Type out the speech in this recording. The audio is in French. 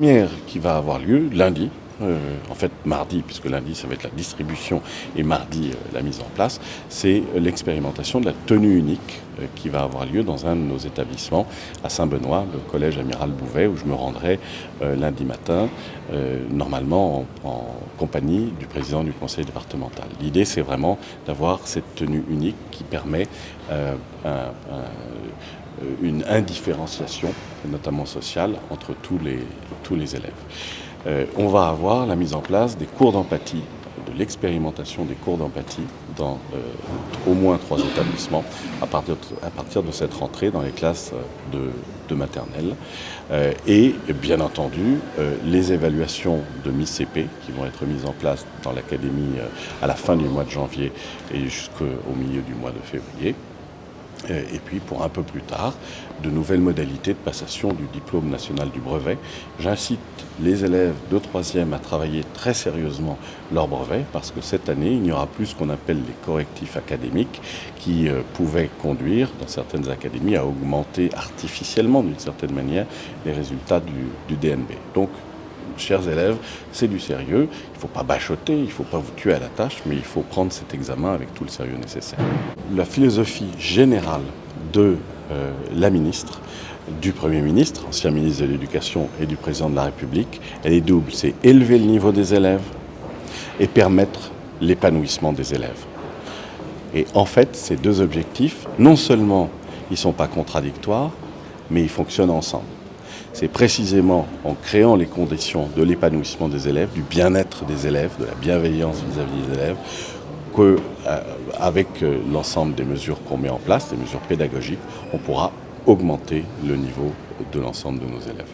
Première qui va avoir lieu lundi, en fait mardi, puisque lundi ça va être la distribution et mardi la mise en place, c'est l'expérimentation de la tenue unique qui va avoir lieu dans un de nos établissements à Saint-Benoît, le collège Amiral Bouvet, où je me rendrai lundi matin, normalement en compagnie du président du conseil départemental. L'idée c'est vraiment d'avoir cette tenue unique qui permet une indifférenciation, notamment sociale, entre tous les élèves. On va avoir la mise en place des cours d'empathie, de l'expérimentation des cours d'empathie dans au moins 3 établissements à partir de cette rentrée dans les classes de maternelle. Et bien entendu, les évaluations de mi-CP qui vont être mises en place dans l'académie à la fin du mois de janvier et jusqu'au milieu du mois de février. Et puis pour un peu plus tard, de nouvelles modalités de passation du diplôme national du brevet. J'incite les élèves de 3e à travailler très sérieusement leur brevet parce que cette année, il n'y aura plus ce qu'on appelle les correctifs académiques qui pouvaient conduire dans certaines académies à augmenter artificiellement d'une certaine manière les résultats du DNB. Donc, chers élèves, c'est du sérieux, il ne faut pas bachoter, il ne faut pas vous tuer à la tâche, mais il faut prendre cet examen avec tout le sérieux nécessaire. La philosophie générale de la ministre, du Premier ministre, ancien ministre de l'Éducation et du Président de la République, elle est double, c'est élever le niveau des élèves et permettre l'épanouissement des élèves. Et en fait, ces deux objectifs, non seulement ils ne sont pas contradictoires, mais ils fonctionnent ensemble. C'est précisément en créant les conditions de l'épanouissement des élèves, du bien-être des élèves, de la bienveillance vis-à-vis des élèves, qu'avec l'ensemble des mesures qu'on met en place, des mesures pédagogiques, on pourra augmenter le niveau de l'ensemble de nos élèves.